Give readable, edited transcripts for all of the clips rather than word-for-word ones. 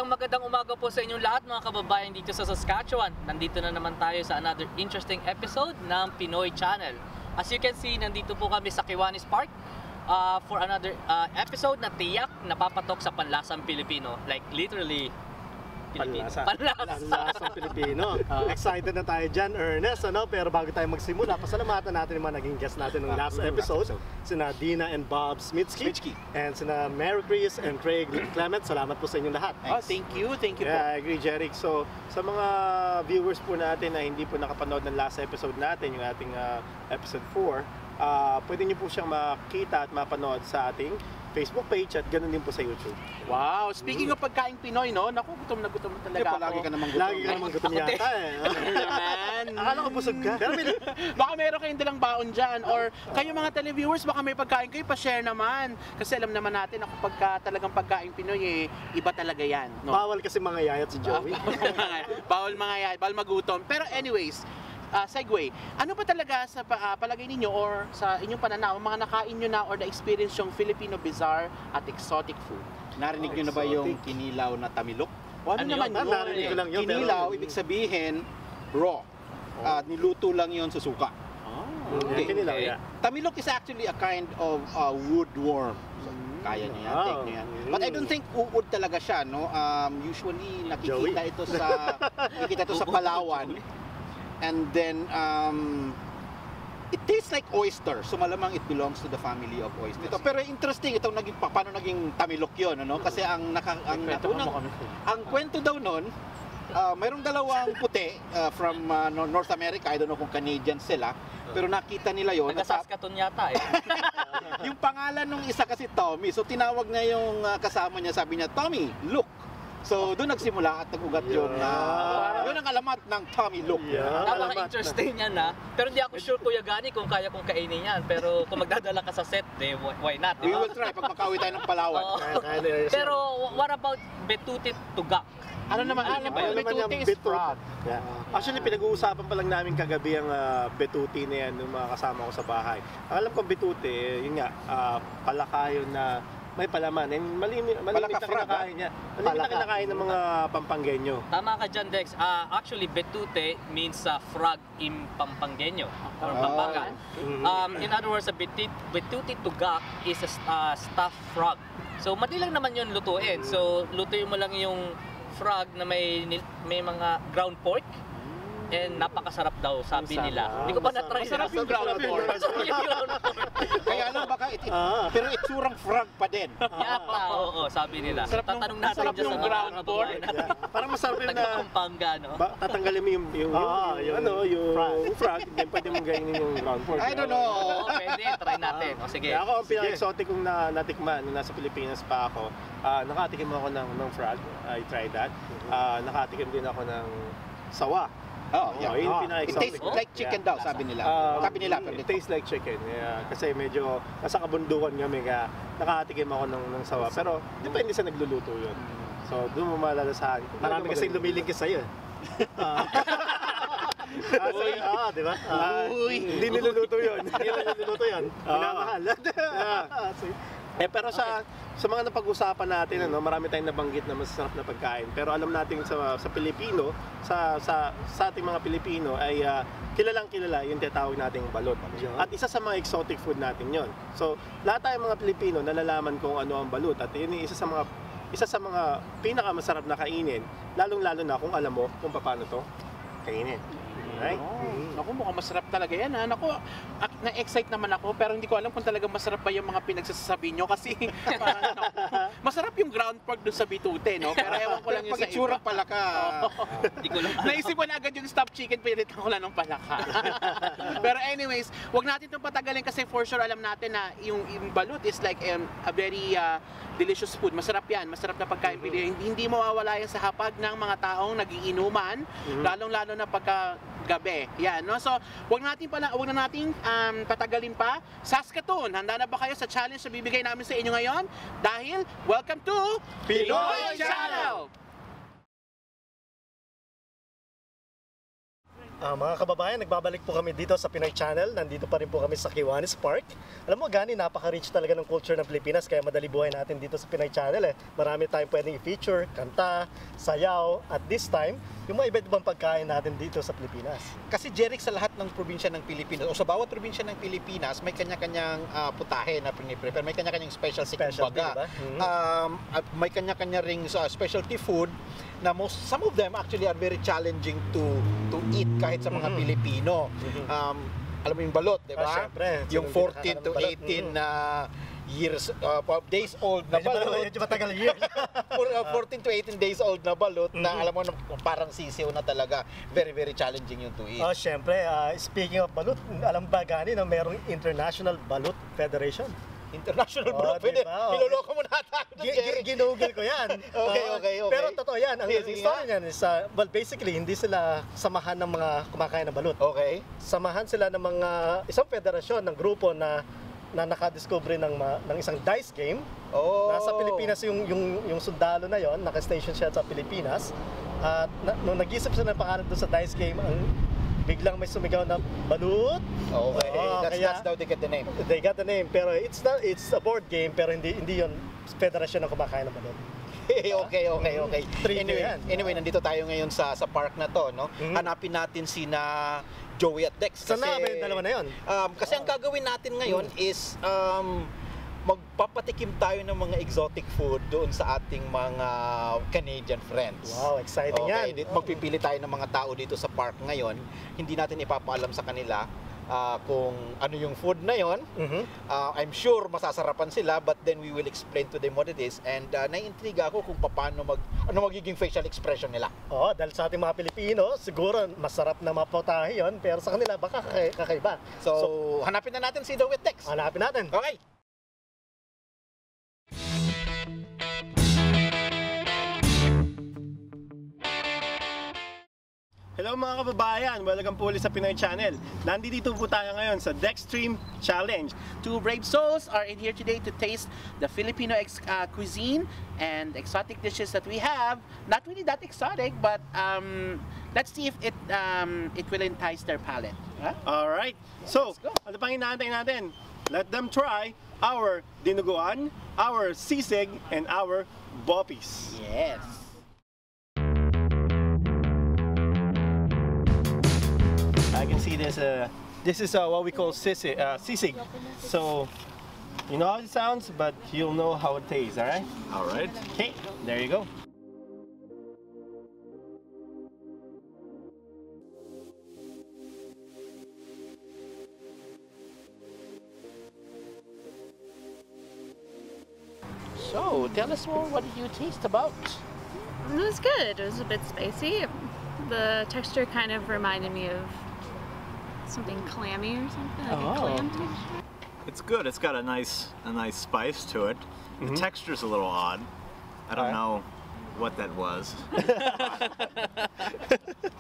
Magandang umaga po sa inyong lahat mga kababayan dito sa Saskatchewan. Nandito na naman tayo sa another interesting episode ng Pinoy Channel. As you can see, nandito po kami sa Kiwanis Park for another episode na tiyak napapatok sa panlasang Pilipino. Like literally Panlasang Pilipino. Excited na tayo dyan, Ernest, ano? Pero bago tayo magsimula, pasalamatan natin yung mga naging guest natin ng last episode. Sina Dina and Bob Smitsky. And sina Mary Chris and Craig Clement. Salamat po sa inyong lahat. Thank you po. I agree, Jeric. So, sa mga viewers po natin na hindi po nakapanood ng last episode natin, yung ating episode 4, pwede nyo po siyang makita at mapanood sa ating Facebook page at ganoon din po sa YouTube. Wow! Speaking of pagkain Pinoy, no? Naku, gutom na talaga ako. Lagi ka naman gutom yata eh. Akala ko busog ka. Baka meron kayong dalang baon dyan. Or kayo mga televiewers, baka may pagkain kayo, pa-share naman. Kasi alam naman natin ako pagka talagang pagkain Pinoy, iba talaga yan. No? Bawal kasi mga yayat si Joey. Bawal mga yayat, bawal magutom. Pero anyways, segue. Ano ba talaga sa palagay ninyo or sa inyong pananaw, mga nakain nyo na or na-experience yung Filipino bizarre at exotic food? Narinig nyo na ba yung kinilaw na tamilok? Ano naman yun? Narinig ko lang yun. Kinilaw, ibig sabihin, raw. Niluto lang yun sa suka. Okay. Kinilaw, yeah. Tamilok is actually a kind of woodworm. So, kaya nyo yan, take nyo yan. But I don't think uod talaga siya, no? Usually, nakikita ito sa Palawan. And then, it tastes like oyster. So malamang it belongs to the family of oysters. Pero interesting itong paano naging tamilok yun, ano? Kasi ang kwento daw nun, mayroong dalawang puti from North America. I don't know kung Canadian sila. Pero nakita nila yun. Taga-Saskatoon yata eh. Yung pangalan nung isa kasi Tommy. So tinawag niya yung kasama niya, sabi niya, Tommy, look. So, doon nagsimula at nag-ugat yun na yun ang alamat ng Tommy Look. Napaka-interesting yan na. Pero hindi ako sure, Kuya Gani, kung kaya kong kainin yan. Pero kung magdadala ka sa set, why not? We will try pag makauwi tayo ng Palawan. Pero what about betutit tugak? Ano naman betuti is frog. Yeah. Actually, pinag-uusapan pa lang namin kagabi ang betuti na yan ng mga kasama ko sa bahay. Alam ko betuti, yun nga, palaka yun na may palaman. And malimit na kinakain niya. Malimit na kinakain ng mga Pampanggenyo. Tama ka dyan, Dex. Actually, betute means frog in Pampangenyo or Pampanga. In other words, a betute tugak is a stuffed frog. So, madali lang naman yun lutuin. So, lutuin mo lang yung frog na may mga ground pork. And napakasarap daw, sabi nila. Hindi ko pa na-try. Masarap yung ground pork. Kaya alam baka pero itsurang frog pa din. Yata, oo, sabi nila. Tatanong natin dyan sa ground pork. Parang masarap yun na Pampanga, no? tatanggalin mo yung frog, then pwede mong gainin yung ground pork. I don't know. Oo, pwede, try natin. O sige. Ako, ang pinaka-exotic kong natikman nung nasa Pilipinas pa ako, nakatikim ako ng frog. I tried that. Nakatikim din ako ng sawa. It tastes like chicken daw, sabi nila. It tastes like chicken. Yeah. Kasi medyo nasa kabundukan kami kaya nakatikim ako ng sawa. Pero depende sa nagluluto yun. So doon mo malalasahan. Marami kasi lumilingkis sa'yo. Di ba? Hindi niluluto yun. Minamahal. Pero sa mga napag-usapan natin, marami tayong nabanggit na masarap na pagkain. Pero alam natin sa Pilipino, sa ating mga Pilipino ay kilalang kilala yung tinatawag nating balot. At isa sa mga exotic food natin yon. So, lahat tayong mga Pilipino nalalaman kung ano ang balut. At yun yung isa sa mga pinakamasarap na kainin, lalong-lalo na kung alam mo kung paano to kainin. Right? Naku, mukhang masarap talaga yan. Naku, na-excite naman ako, pero hindi ko alam kung talagang masarap ba yung mga pinagsasabi nyo kasi parang, masarap yung ground pork dun sa bitute, no? Pero ewan ko lang yung sa iba. Palaka. Hindi ko lang. Naisip ko na agad yung stuffed chicken, pinitan ko lang ng palaka. Pero anyways, wag natin itong patagalin kasi for sure alam natin na yung balut is like a very delicious food. Masarap yan, masarap na pagkain. Hindi mawawala yan sa hapag ng mga taong nagiinuman, lalong-lalo na pagka gabi. Yan, no? So, wag na nating patagalin pa. Saskatoon, handa na ba kayo sa challenge na bibigay namin sa inyo ngayon? Dahil, welcome to Pinoy Channel! Mga kababayan, nagbabalik po kami dito sa Pinoy Channel. Nandito pa rin po kami sa Kiwanis Park. Alam mo, Gani, napaka-rich talaga ng culture ng Pilipinas, kaya madali buhay natin dito sa Pinoy Channel. Marami tayong pwedeng i-feature, kanta, sayaw, at this time, yung mga iba't ibang pagkain natin dito sa Pilipinas. Kasi Jeric, sa lahat ng probinsya ng Pilipinas, o sa bawat probinsya ng Pilipinas, may kanya-kanyang putahe na piniprepare, may kanya-kanyang specialty, kumbaga. At may kanya-kanya ring specialty food na some of them actually are very challenging to eat kahit sa mga Pilipino. Alam mo yung balot, di ba? Syempre. Yung 14 to 18 na years, days old na balot. Medyo matagal years. 14 to 18 days old na balot na alam mo parang sisiw na talaga. Very, very challenging yung to eat. Syempre, speaking of balut, alam ba, Gani, na merong International Balut Federation? International Balut, pwede. Niloloko mo na tayo. Ginugol ko yan. Okay. Pero totoo yan. Ang Sige story niyan is, well, basically, hindi sila samahan ng mga kumakain ng balut. Okay. Samahan sila ng mga isang federasyon ng grupo na nakadiscover ng isang dice game. Nasa Pilipinas yung sundalo na yon, naka-station siya sa Pilipinas. At nung nag-isip sila ng pangalan doon sa dice game, biglang may sumigaw na balut. Okay. That's how they get the name. They got the name, pero it's a board game, pero hindi yon federasyon ng kumakain ng balut. Okay. Anyway, nandito tayo ngayon sa park na to, no? Hanapin natin sina Joey at Dex. Saan na kami yung dalawa na yun? Kasi ang gagawin natin ngayon is magpapatikim tayo ng mga exotic food doon sa ating mga Canadian friends. Wow, exciting yan. Magpipili tayo ng mga tao dito sa park ngayon. Hindi natin ipapaalam sa kanila kung ano yung food na yon. I'm sure masasarapan sila, but then we will explain to them what it is. And naiintriga ako kung paano ano magiging facial expression nila. Dahil sa ating mga Pilipino, siguro masarap na maputahe yon, pero sa kanila baka kakaiba. So hanapin na natin si Joey at Dex. Hanapin natin. Okay. Hello mga kababayan! Welcome po ulit sa Pinoy Channel. Nandito po tayo ngayon sa Dextreme Challenge. Two brave souls are in here today to taste the Filipino cuisine and exotic dishes that we have. Not really that exotic, but let's see if it will entice their palate. Huh? Alright, so ano pang inaantay natin? Let them try our dinuguan, our sisig, and our boppies. Yes. I can see this is what we call sisig. So, you know how it sounds, but you'll know how it tastes, alright? Alright. Okay, there you go. So, tell us more, what did you taste about? It was good. It was a bit spicy. The texture kind of reminded me of something clammy or something, like a clam texture. It's good. It's got a nice spice to it. The texture's a little odd. I don't know what that was.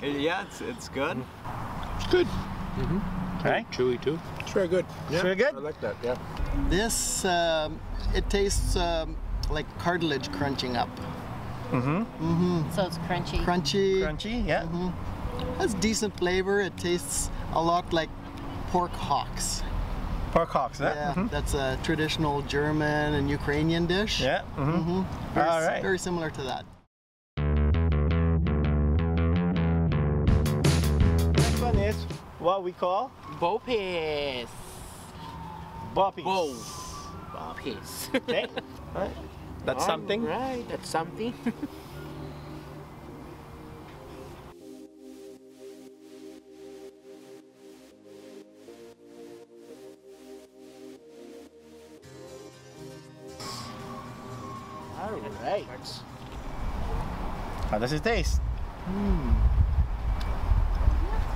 Yeah, it's good. It's good. Okay. Chewy too. It's very good. Yeah, very good. I like that. Yeah. This, it tastes like cartilage crunching up. So it's crunchy. Crunchy. Crunchy, yeah. Has decent flavor. It tastes a lot like pork hocks. Pork hocks, Yeah, that's a traditional German and Ukrainian dish. Yeah. Very, All right. very similar to that. Next one is what we call Bopis. boppies. Bopis. Okay. All right. That's something. Right, that's something. All right. How does it taste?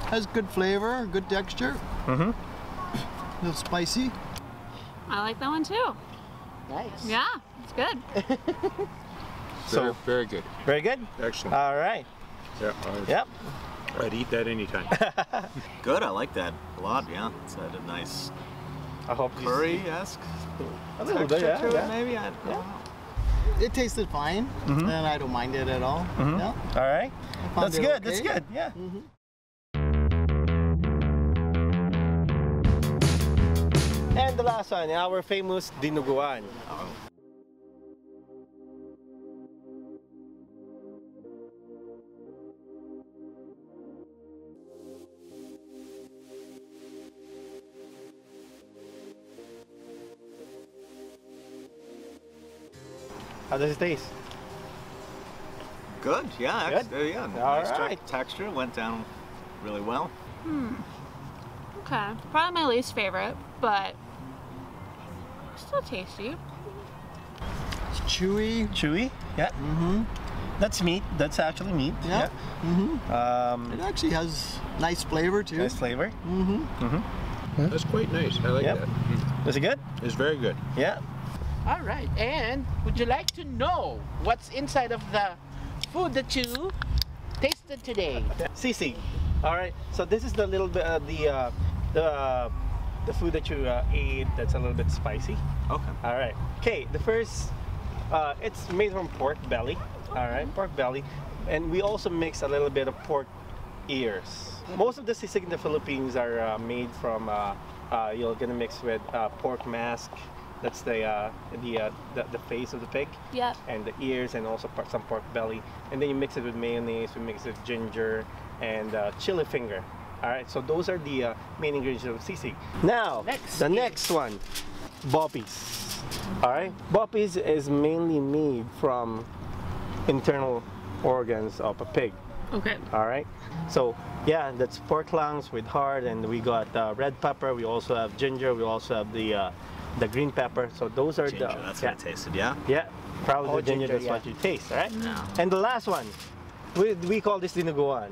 Has good flavor, good texture. A little spicy. I like that one too. Nice. Yeah, it's good. So Very good. very good. Excellent. All right. Yeah, Yep. I'd eat that anytime. Good, I like that a lot, yeah. It's had a nice I hope you curry-esque a little bit, texture yeah. to it, yeah. maybe. I don't know. It tasted fine, and I don't mind it at all. Yeah, All right. I found That's it good. That's okay. good. Yeah. And the last one, our famous dinuguan. How does it taste? Good, yeah. Good? Yeah. All Nice right. texture, went down really well. Okay, probably my least favorite, but still tasty. It's chewy. Chewy? Yeah. That's meat. That's actually meat. Yeah. Yeah. It actually has nice flavor too. Nice flavor. That's quite nice. I like Yep. that. Is it good? It's very good. Yeah. All right. And would you like to know what's inside of the food that you tasted today? Sisi. All right. So this is the little bit the food that you ate that's a little bit spicy. Okay. All right. Okay. The first, it's made from pork belly. All right, pork belly, and we also mix a little bit of pork ears. Most of the sisig in the Philippines are made from. You're gonna mix with pork mask. That's the face of the pig. Yep. And the ears, and also some pork belly, and then you mix it with mayonnaise. We mix it with ginger and chili finger. All right, so those are the main ingredients of sisig. Now, the next one, boppies. All right, boppies is mainly made from internal organs of a pig. Okay. All right, so yeah, that's pork lungs with heart, and we got red pepper. We also have ginger. We also have the green pepper. So those are Ginger, the that's what I tasted, yeah? yeah, probably Oh, the ginger. ginger, That's yeah. what you taste, right? Yeah. And the last one, we call this dinuguan.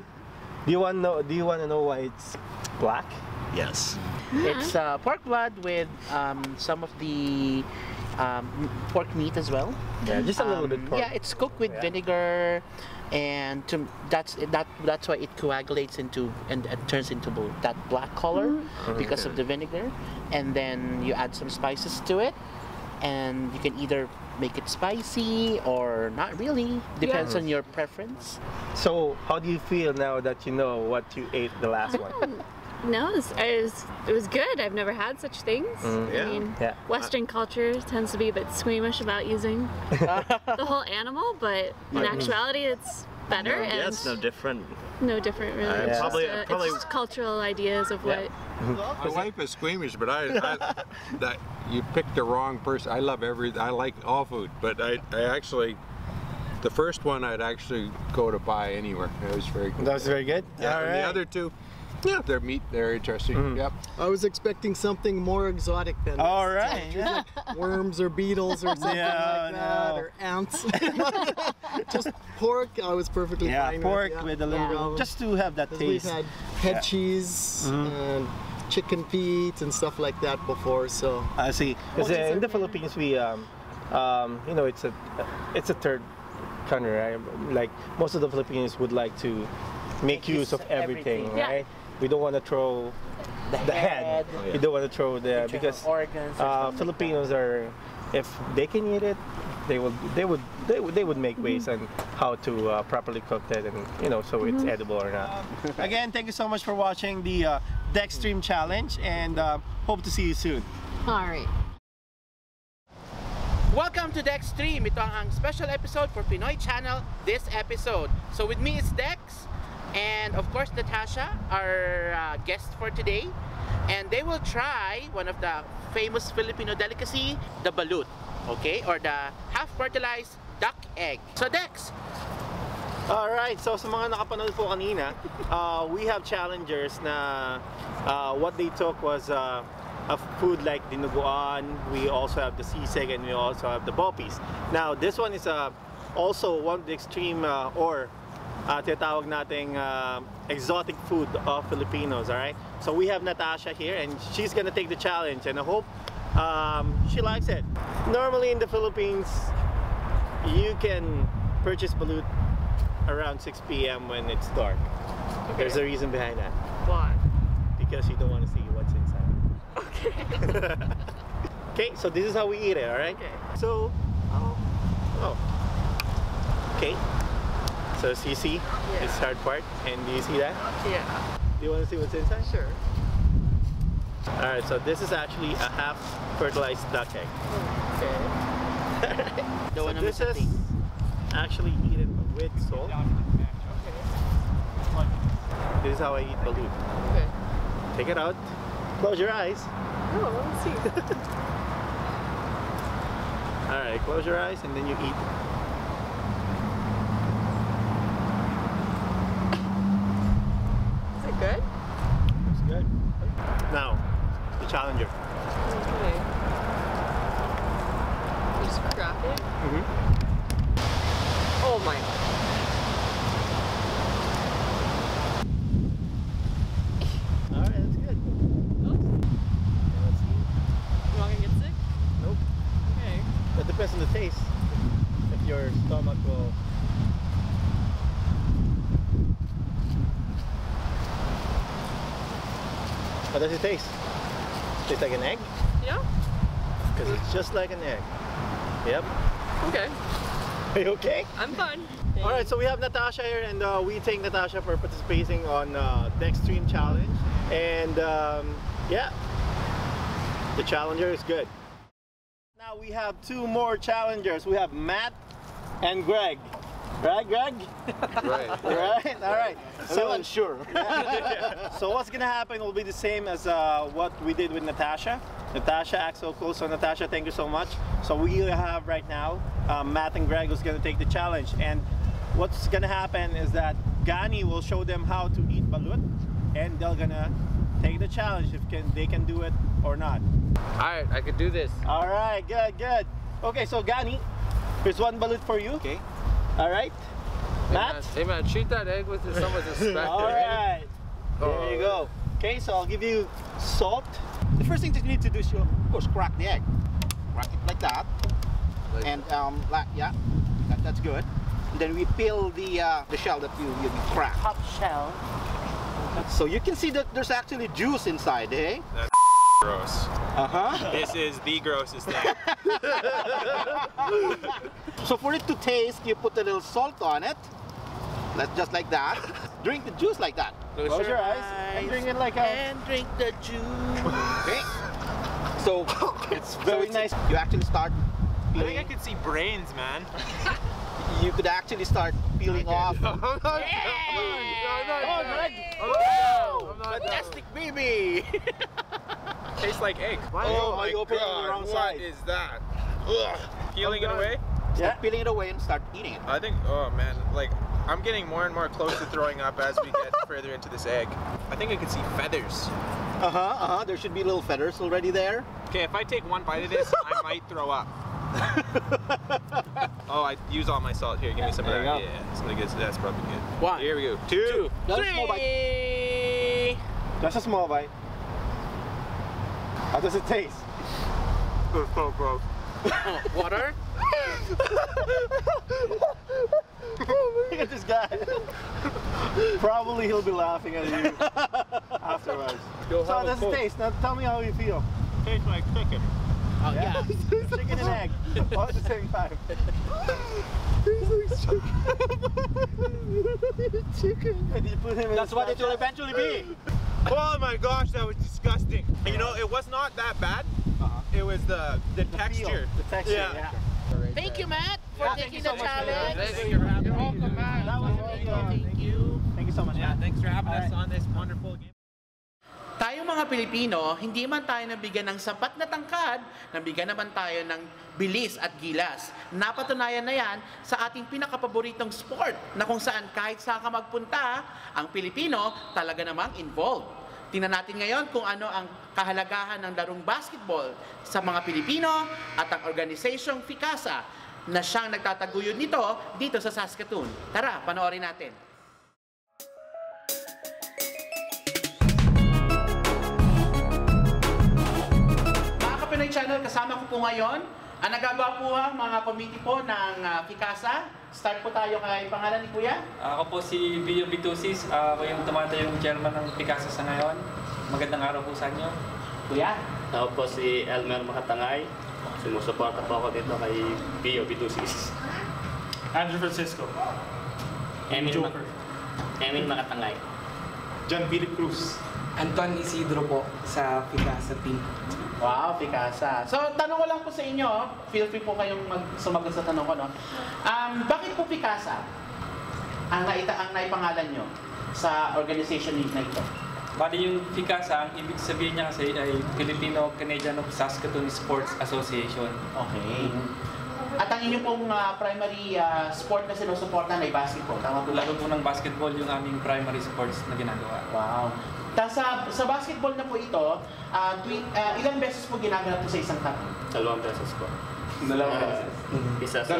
Do you want to know why it's black? Yes. It's pork blood with some of the pork meat as well. Yeah, just a little bit pork. Yeah, it's cooked with vinegar, and that's why it coagulates into and turns into that black color because of the vinegar. And then you add some spices to it, and you can either make it spicy or not really. Depends on your preference. So how do you feel now that you know what you ate the last one? No, it was good. I've never had such things. Yeah. I mean, Yeah. Western culture tends to be a bit squeamish about using the whole animal, but in actuality, it's better Yeah, and it's no different. no different really. It's just, probably- it's just cultural ideas of what. My wife is squeamish, but that you picked the wrong person. I like all food, but I actually, the first one I'd actually go to buy anywhere. It was very good. That was very good. Yeah, All and right. the other two, yeah, they're meat. They're interesting. Yep. I was expecting something more exotic than this. All right. Textures like worms or beetles or something Yeah, like that, no. or ants. Just pork, I was perfectly Yeah, fine pork with. with a little, just to have that 'Cause taste. we've had head cheese and chicken feet and stuff like that before, so I see. Because in the Philippines, we, it's a third country, right? Like most of the Filipinos would like to make use of everything, everything. right? We don't want to throw the head. We don't want to throw the because organs. or something like Filipinos are if they can eat it, they would make ways on how to properly cook it, and so it's edible or not. Again, thank you so much for watching the Dextreme Challenge, and hope to see you soon. All right. Welcome to Dextreme. Ito ang special episode for Pinoy Channel this episode. So with me is Dex, and of course Natasha, our guest for today. And they will try one of the famous Filipino delicacy, the balut, okay? Or the half-fertilized duck egg. So Dex! Alright, so sa mga nakapanood po kanina, we have challengers na what they took was a food like dinuguan, we also have the sisig, and we also have the poppies. Now, this one is also one of the extreme or tinatawag nating exotic food of Filipinos, alright? So we have Natasha here, and she's gonna take the challenge, and I hope she likes it. Normally in the Philippines, you can purchase balut around 6 p.m. when it's dark. Okay. There's a reason behind that. Why? Because you don't want to see what's inside. Okay. Okay, so this is how we eat it, alright? Okay. So, okay. So you see, it's hard part, and do you see that? Yeah. Do you want to see what's inside? Sure. Alright, so this is actually a half-fertilized duck egg. Okay. So this is actually eaten with salt. Okay. This is how I eat balut. Okay. Take it out. Close your eyes. Oh, let me see. Alright, close your eyes and then you eat. Is it good? It's good. Now, the challenger. Okay. You just crack it? Oh my. Alright, that's good. You want me to get sick? Nope. Okay. That depends on the taste. If your stomach will... How does it taste? Tastes like an egg? Yeah? Because it's just like an egg. Yep. Okay. Are you okay? I'm fine. Alright, so we have Natasha here, and we thank Natasha for participating on the Dextreme Challenge. And yeah, the challenger is good. Now we have two more challengers. We have Matt and Greg. Right, Greg? Right. Right? Alright. So unsure. So what's gonna happen will be the same as what we did with Natasha. Natasha, Axel, Cole. So Natasha, thank you so much. So we have right now Matt and Greg who's gonna take the challenge. And what's gonna happen is that Gani will show them how to eat balut, and they're gonna take the challenge if they can do it or not. Alright, I could do this. Alright, good, good. Okay, so Gani, here's one balut for you. Okay. Alright. Matt? Hey man, treat that egg with some respect. Alright. There you go. Okay, so I'll give you salt. The first thing that you need to do is, of course, crack the egg. Crack it like that. And yeah, that's good. And then we peel the shell that you cracked. Top shell. So you can see that there's actually juice inside, eh? That's gross. Uh-huh. This is the grossest thing. So for it to taste, you put a little salt on it. Just like that. Drink the juice like that. Close your eyes and drink it like a... And drink the juice. Okay. So it's very nice. You actually start I peeling. think I could see brains, man. You could actually start peeling off. Fantastic, baby. Tastes like egg. Oh my God, the wrong side. What is that? Ugh. Peeling it away? Start peeling it away and start eating it. I think, oh man, like, I'm getting more and more close to throwing up as we get further into this egg. I think I could see feathers. There should be little feathers already there. Okay, if I take one bite of this, I might throw up. Oh, I use all my salt here. Give me some of that. Yeah, something good. That's probably good. One. Here we go. Two. That's a small bite. That's a small bite. How does it taste? It's so gross. Water. Look at this guy. Probably he'll be laughing at you afterwards. So how does it taste? Now tell me how you feel. Tastes like chicken. Oh, yeah. Chicken and egg. All at the same time. Chicken. That's what it will eventually be. Oh my gosh, that was disgusting. You know, it was not that bad. It was the texture. The texture, yeah. Thank you, Matt, for taking the Thank challenge. you for having me. Welcome, Matt. That was Thank you. Thank you so much. Yeah, thanks for having us on this wonderful game. Tayong mga Pilipino, hindi man tayo nabigyan ng sapat na tangkad, nabigyan naman tayo ng bilis at gilas. Napatunayan na yan sa ating pinakapaboritong sport na kung saan kahit saan ka magpunta, ang Pilipino talaga namang involved. Tingnan natin ngayon kung ano ang kahalagahan ng larong basketball sa mga Pilipino at ang organisasyong Ficasa na siyang nagtataguyod nito dito sa Saskatoon. Tara, panoorin natin. Pinoy Channel, kasama ko po ngayon ang nagagawa po ang mga committee po ng Ficasa. Start po tayo kay pangalan ni Kuya. Ako po si Bio Bitusis. Ako yung tumatayong chairman ng Ficasa sa ngayon. Magandang araw po sa inyo. Kuya. Ako po si Elmer Makatangay. Sumusuporta po ako dito kay Bio Bitusis. Andrew Francisco. Emil Makatangay. John Philip Cruz. Anton Isidro po sa Ficasa team. Wow, Ficasa. So, tanong ko lang po sa inyo, feel free po kayong sumagot sa tanong ko, no? Bakit po Ficasa ang naipangalan nyo sa organization na ito? Bali yung Ficasa, ang ibig sabihin niya kasi ay Filipino-Canadian of Saskatoon Sports Association. Okay. At ang inyong pong primary sport na sinusuportan ay basketball, tama po? Lalo po ng basketball yung aming primary sports na ginagawa. Wow. Sa basketball na po ito, ilang beses po ginaganap po sa isang taon? 2 beses po. Dalawang beses? Isa sa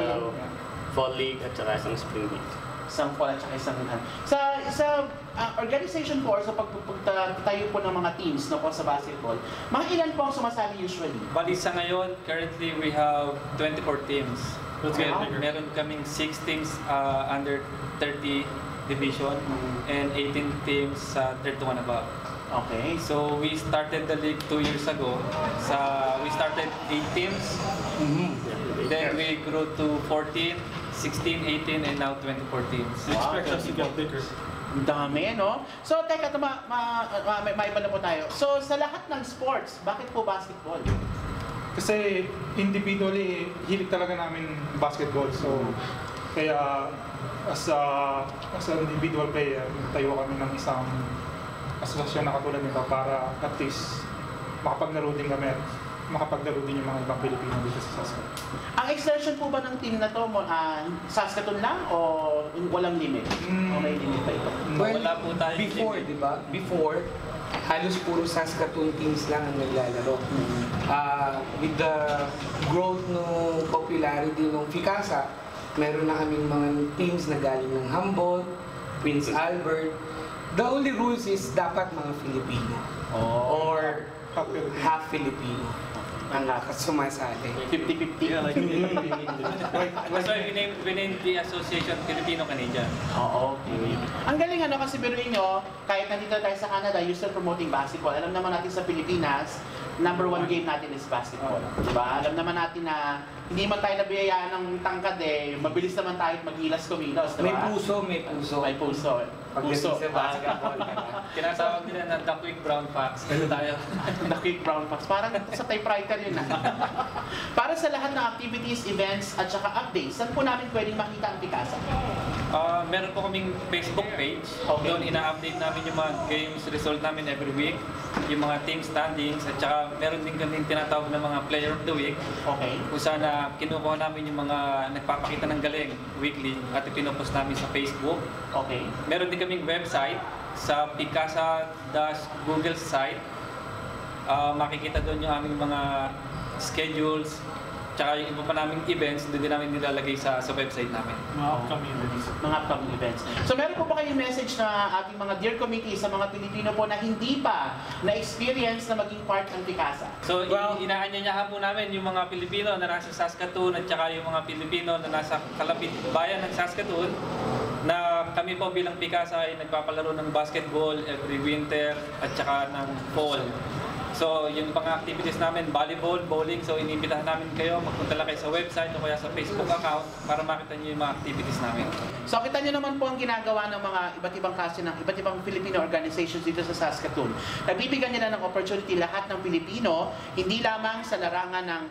fall league at saka isang spring league. Isang fall at saka isang Sa organization po or sa pagtayo po ng mga teams no, po sa basketball, mga ilan po ang sumasali usually? Bali sa ngayon, currently we have 24 teams. Meron kaming 6 teams under 30 division and 18 teams sa 31 above. Okay. So we started the league 2 years ago. We started 8 teams. Then we grew to 14, 16, 18, and now 24 teams. Wow, expect us to get bigger. Ang dami, no? So, teka, may iba na po tayo. So, sa lahat ng sports, bakit po basketball? Kasi individually, hilig talaga namin basketball. So, kaya as an individual player, tayo kami ng isang asosasyon na katulad nito para at least makapaglaro din kami at makapaglaro din yung mga ibang Pilipino dito sa Saskatoon. Ang extension po ba ng team na to, Saskatoon lang o walang limit? O may limit pa ito? Well, wala po tayo before, di ba? Before, halos puro Saskatoon teams lang ang naglalaro. With the growth ng popularity ng Ficasa, meron na kaming mga teams na galing ng Humboldt, Prince Albert. The only rules is dapat mga Filipino or half Filipino ang sumasali. 50-50? Yeah, like 50-50. That's why we named the association Filipino-Canadian. Okay. Ang galing ano kasi biruin nyo, kahit nandito tayo sa Canada, you're still promoting basketball. Alam naman natin sa Pilipinas, number 1 game natin is basketball. Diba? Alam naman natin na hindi man tayo nabiyayaan ng tangkad mabilis naman tayo maghilas kumilos. Diba? May puso, may puso. May puso. Puso. Sa basketball. Tinatawag nila na the quick brown fox. Ano tayo? The quick brown fox. Parang sa typewriter yun. Para sa lahat ng activities, events, at saka updates, saan po namin pwedeng makita ang Ficasa? Meron po kaming Facebook page. Okay. Doon ina-update namin yung mga games result namin every week. Yung mga team standings. At saka meron din kaming tinatawag na mga player of the week. Okay. Kung saan kinukuha namin yung mga nagpapakita ng galing weekly at ipinopost namin sa Facebook. Okay. Meron din kaming website sa Ficasa-Google site. Makikita doon yung aming mga schedules, tsaka yung iba pa naming events, doon din namin nilalagay sa website namin. Mga upcoming events. Mga upcoming events. So meron po ba kayong message na ating mga dear committee sa mga Pilipino po na hindi pa na-experience na maging part ng Ficasa? So inaanyayahan po namin yung mga Pilipino na nasa Saskatoon at tsaka yung mga Pilipino na nasa kalapit bayan ng Saskatoon na kami po bilang Ficasa ay nagpapalaro ng basketball every winter at tsaka ng fall. So, yung mga activities namin, volleyball, bowling. So, iniimbitahan namin kayo, magpunta lang kayo sa website o kaya sa Facebook account para makita niyo yung mga activities namin. So kita nyo naman po ang ginagawa ng mga iba't ibang klase ng iba't ibang Filipino organizations dito sa Saskatoon. Nagbibigyan nila ng opportunity lahat ng Pilipino, hindi lamang sa larangan ng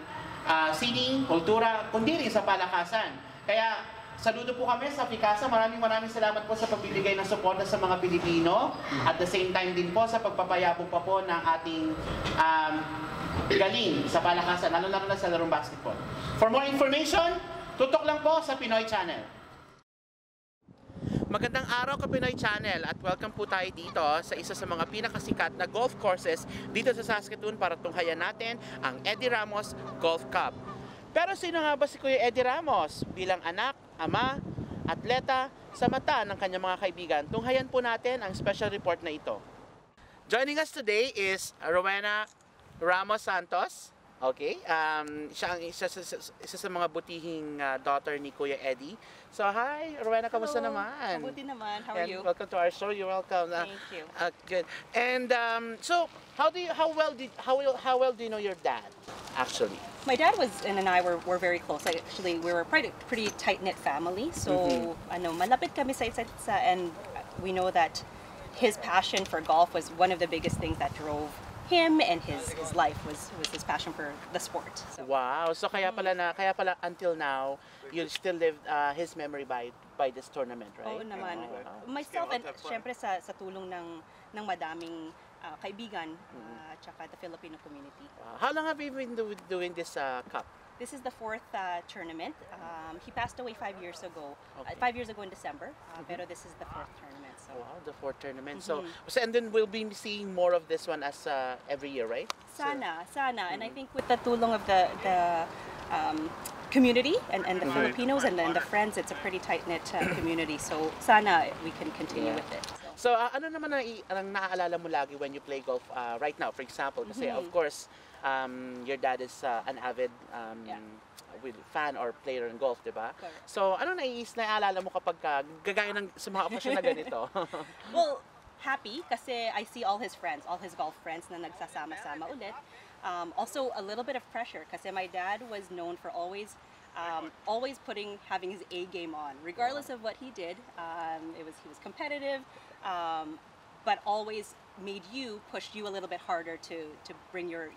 sining, kultura, kundi rin sa palakasan. Kaya saludo po kami sa Ficasa. Maraming salamat po sa pagbibigay ng suporta sa mga Pilipino. At the same time din po sa pagpapayabong pa po ng ating galing sa palakasan, lalo na sa larong basketball. For more information, tutok lang po sa Pinoy Channel. Magandang araw ka Pinoy Channel at welcome po tayo dito sa isa sa mga pinakasikat na golf courses dito sa Saskatoon para tunghayan natin ang Eddie Ramos Golf Cup. Pero sino nga ba si Kuya Eddie Ramos? Bilang anak, ama, atleta, sa mata ng kanyang mga kaibigan, tunghayan po natin ang special report na ito. Joining us today is Rowena Ramos Santos. Okay, siya ang isa sa mga butihing daughter ni Kuya Eddie. So hi, Rowena, kamusta naman? Mabuti naman. How are you? Welcome to our show. You're welcome. Thank you. Good. And so, how well do you know your dad? Actually, my dad and I were very close. Actually, we were pretty tight-knit family. So, malapit kami sa isa't isa, and we know that his passion for golf was one of the biggest things that drove him, and his life was his passion for the sport. So. Wow. So kaya pala until now you still live his memory by this tournament, right? Oo naman. Myself and syempre sa tulong ng madaming kaibigan at saka the Filipino community. How long have you been doing this cup? This is the fourth tournament. He passed away 5 years ago. 5 years ago in December. Pero this is the fourth tournament. So. Wow, the fourth tournament. So and then we'll be seeing more of this one as every year, right? Sana. And I think with the tulong of the community and the Filipinos and the friends, it's a pretty tight-knit community. So sana we can continue with it. So ano naman ang naaalala mo lagi when you play golf right now, for example? Kasi of course, your dad is an avid fan or player in golf, diba? So, ano naiaalala mo kapag gagaya ng sa mga okasyon na ganito? Well, happy kasi I see all his friends, all his golf friends na nagsasama-sama ulit. Also, a little bit of pressure kasi my dad was known for always having his A game on, regardless of what he did. He was competitive, but always pushed you a little bit harder to bring your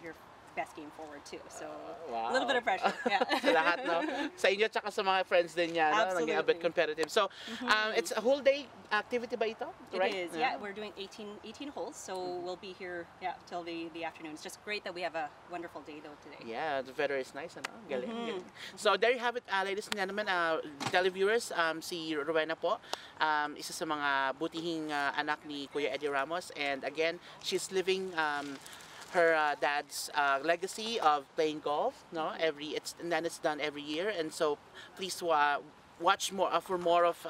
best game forward too. So, a little bit of pressure. Yeah. Sa lahat, no? Sa inyo at sa mga friends din niya, no? Naging a bit competitive. So, it's a whole day activity ba ito? Right? It is, yeah. We're doing 18 holes, so we'll be here till the afternoon. It's just great that we have a wonderful day though today. Yeah, the weather is nice, ano? Galing. So, there you have it, ladies and gentlemen, televiewers, si Rowena po, isa sa mga butihing anak ni Kuya Eddie Ramos, and again, she's living her dad's legacy of playing golf, no? And then it's done every year, and so please watch more for more of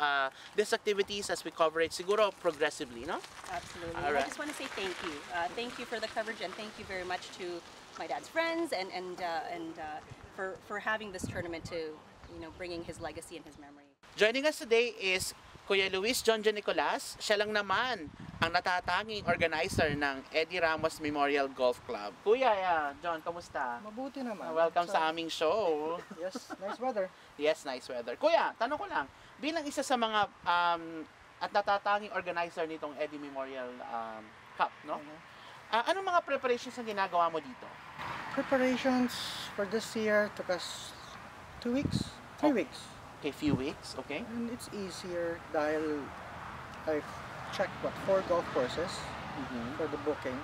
these activities as we cover it, siguro progressively, no? Absolutely. Right. I just want to say thank you. Thank you for the coverage, and thank you very much to my dad's friends and for having this tournament to bringing his legacy and his memory. Joining us today is Kuya Luis John Nicolas. Siya lang naman ang natatanging organizer ng Eddie Ramos Memorial Golf Club. Kuya, John, kamusta? Mabuti naman. Welcome sa aming show. Yes, nice weather. Yes, nice weather. Kuya, tanong ko lang, bilang isa sa mga at natatanging organizer nitong Eddie Memorial Cup, no? Anong mga preparations ang ginagawa mo dito? Preparations for this year took us 2 weeks, 3 weeks. Okay, few weeks, okay. And it's easier dahil I've checked 4 golf courses for the booking,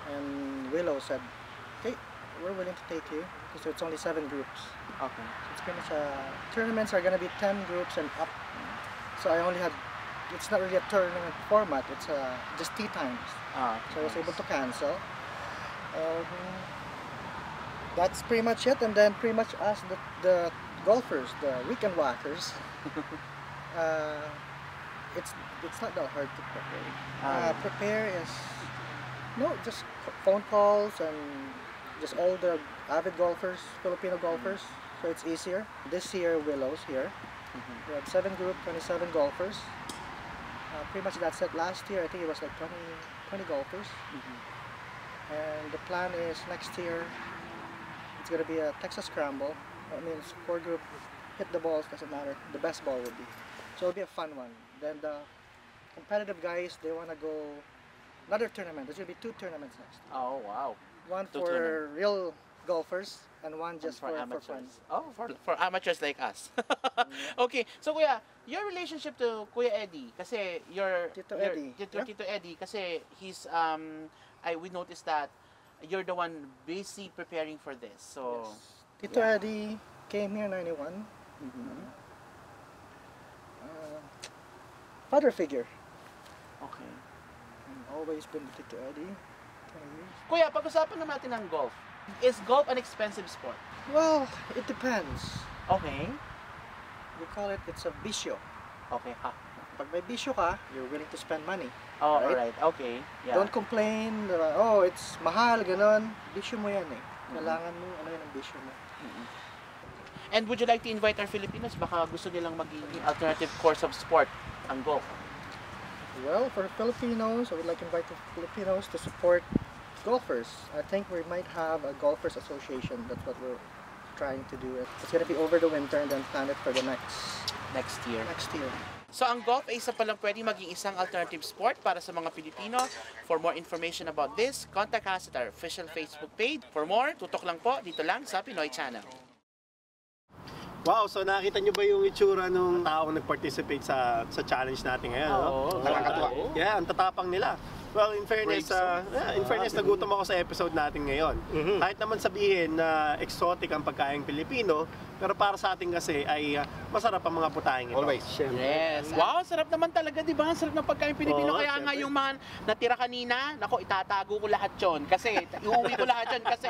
and Willow said, okay, we're willing to take you because it's only 7 groups. Okay. So it's gonna tournaments are gonna be 10 groups and up. So I only had, it's not really a tournament format, it's just tee times. So I was able to cancel. That's pretty much it, and then pretty much us, the golfers, the weekend walkers, it's not that hard to prepare. Prepare is just phone calls and just all the avid golfers, Filipino golfers, so it's easier. This year, Willow's here. We had 7 group, 27 golfers. Pretty much that's it. Last year, I think it was like 20 golfers. And the plan is next year, it's going to be a Texas Scramble. I mean, it's 4-group, hit the balls, doesn't matter. The best ball would be. So it'll be a fun one. Then the competitive guys, they want to go another tournament. There's going to be 2 tournaments next year. Oh, wow. One 2 for tournaments. real golfers and one just for amateurs. fun. Oh, for amateurs like us. Okay, so Kuya, your relationship to Kuya Eddie, kasi Tito Eddie. Tito Eddie, kasi he's we noticed that you're the one busy preparing for this. So Tito Eddie came here in 91. Father figure. Okay. Always been with Tito Eddie. Kuya, pag-usapan naman natin ng golf. Is golf an expensive sport? Well, it depends. Okay. We call it, it's a bisyo. Okay, ha. Pag may bisyo ka, you're willing to spend money. Oh, alright. Okay. Yeah. Don't complain, oh, it's mahal, ganon. Bisyo mo yan eh. Kailangan mo, ano yun ang bisyo mo. And would you like to invite our Filipinos? Baka gusto nilang maging alternative course of sport ang golf. Well, for Filipinos, I would like to invite the Filipinos to support golfers. I think we might have a golfers association. That's what we're trying to do. It's going to be over the winter and then plan it for the next year. Next year. So ang golf ay isa palang pwedeng maging isang alternative sport para sa mga Pilipino. For more information about this, contact us at our official Facebook page. For more, tutok lang po dito lang sa Pinoy Channel. Wow, so nakita niyo ba yung itsura nung taong nag-participate sa challenge natin ngayon? Oo, nakakatuwa. Yeah, ang tatapang nila. Well, in fairness, nagutom ako sa episode natin ngayon. Kahit naman sabihin na exotic ang pagkain Pilipino, pero para sa atin kasi ay masarap ang mga putaing ito. Always. Yes. Wow, sarap naman talaga, di ba? Sarap ng pagkain Pilipino. Oo, Kaya nga syempre. yung mga natira kanina, nako, itatago ko lahat yon. Kasi, iuwi ko lahat yon. Kasi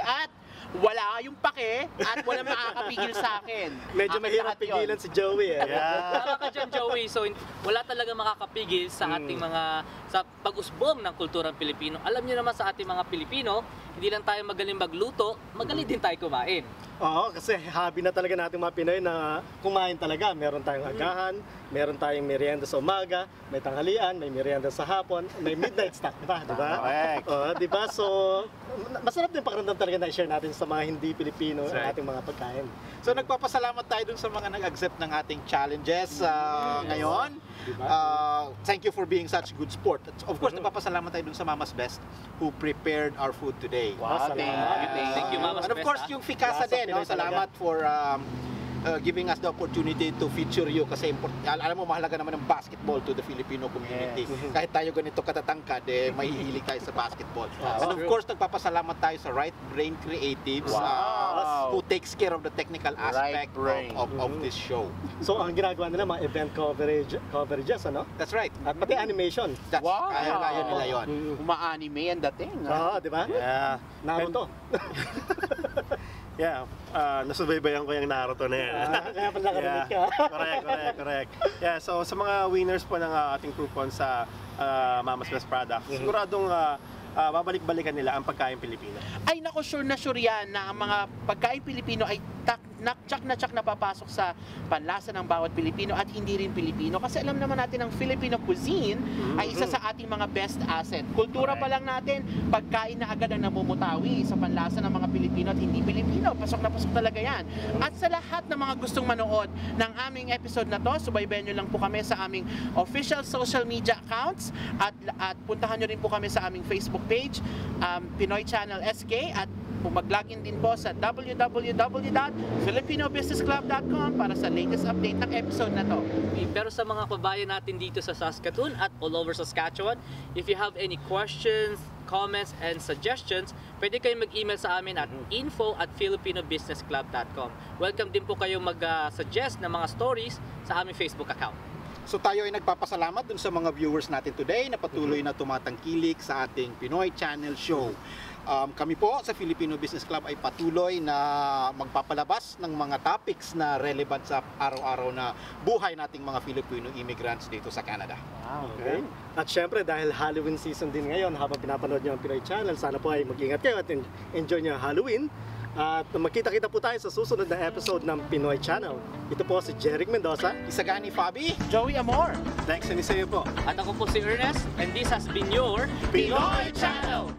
wala yung pake at wala makakapigil sa akin. Medyo Akin mahirap lahat yun. pigilan si Joey eh. Tama ka dyan, Joey. So, wala talaga makakapigil sa ating sa pag-usbong ng kulturang Pilipino. Alam niyo naman sa ating mga Pilipino, hindi lang tayo magaling magluto, magaling din tayo kumain. Oo, kasi hobby na talaga natin mga Pinoy na kumain talaga. Meron tayong agahan, meron tayong merienda sa umaga, may tanghalian, may merienda sa hapon, may midnight snack, di ba? Correct. Di ba? So, masarap din pakiramdam talaga na i-share natin sa mga hindi Pilipino ang ating mga pagkain. So nagpapasalamat tayo dun sa mga nag-accept ng ating challenges ngayon. Thank you for being such good sport. Of course, nagpapasalamat tayo dun sa Mama's Best who prepared our food today. Wow, Thank you, Mama's And of Best, course, yung Fikasa din. No? Salamat for giving us the opportunity to feature you kasi alam mo mahalaga naman ng basketball to the Filipino community. Kahit tayo ganito katatangkad, mahihilig tayo sa basketball. And of course, nagpapasalamat tayo sa Right Brain Creatives who takes care of the technical aspect of this show. So, ang ginagawa nila, mga event coverages, ano? That's right. At pati animation. Kaya nila yun. Uma-anime yan dating. Oo, di ba? Yeah. Naruto. Yeah, nasubaybayan ko yung Naruto na yan. Kaya pala nakarinig ka. Correct. Yeah, so sa mga winners po ng ating coupon sa Mama's Best Product, siguradong babalik-balikan nila ang pagkain Pilipino. Ay nako, sure yan na ang mga pagkain Pilipino ay tsak na papasok sa panlasa ng bawat Pilipino at hindi rin Pilipino. Kasi alam naman natin ang Filipino cuisine ay isa sa ating mga best asset. Kultura pa lang natin, pagkain na agad ang namumutawi sa panlasa ng mga Pilipino at hindi Pilipino. Pasok na pasok talaga yan. At sa lahat ng mga gustong manood ng aming episode na to, subaybayan nyo lang po kami sa aming official social media accounts at puntahan nyo rin po kami sa aming Facebook page, Pinoy Channel SK, at mag-login din po sa www.filipinobusinessclub.com para sa latest update ng episode na to. Pero sa mga kabayan natin dito sa Saskatoon at all over Saskatchewan, if you have any questions, comments, and suggestions, pwede kayong mag-email sa amin at info@filipinobusinessclub.com. Welcome din po kayo mag-suggest ng mga stories sa aming Facebook account. So tayo ay nagpapasalamat dun sa mga viewers natin today na patuloy na tumatangkilik sa ating Pinoy Channel Show. Kami po sa Filipino Business Club ay patuloy na magpapalabas ng mga topics na relevant sa araw-araw na buhay nating mga Filipino immigrants dito sa Canada. Okay. At syempre dahil Halloween season din ngayon, habang pinapanood nyo ang Pinoy Channel, sana po ay mag-ingat kayo at enjoy nyo Halloween. At magkita-kita po tayo sa susunod na episode ng Pinoy Channel. Ito po si Jeric Mendoza, Isagani Fabi, Joey Amor, Lex Eliseo po. At ako po si Ernest, and this has been your Pinoy Channel!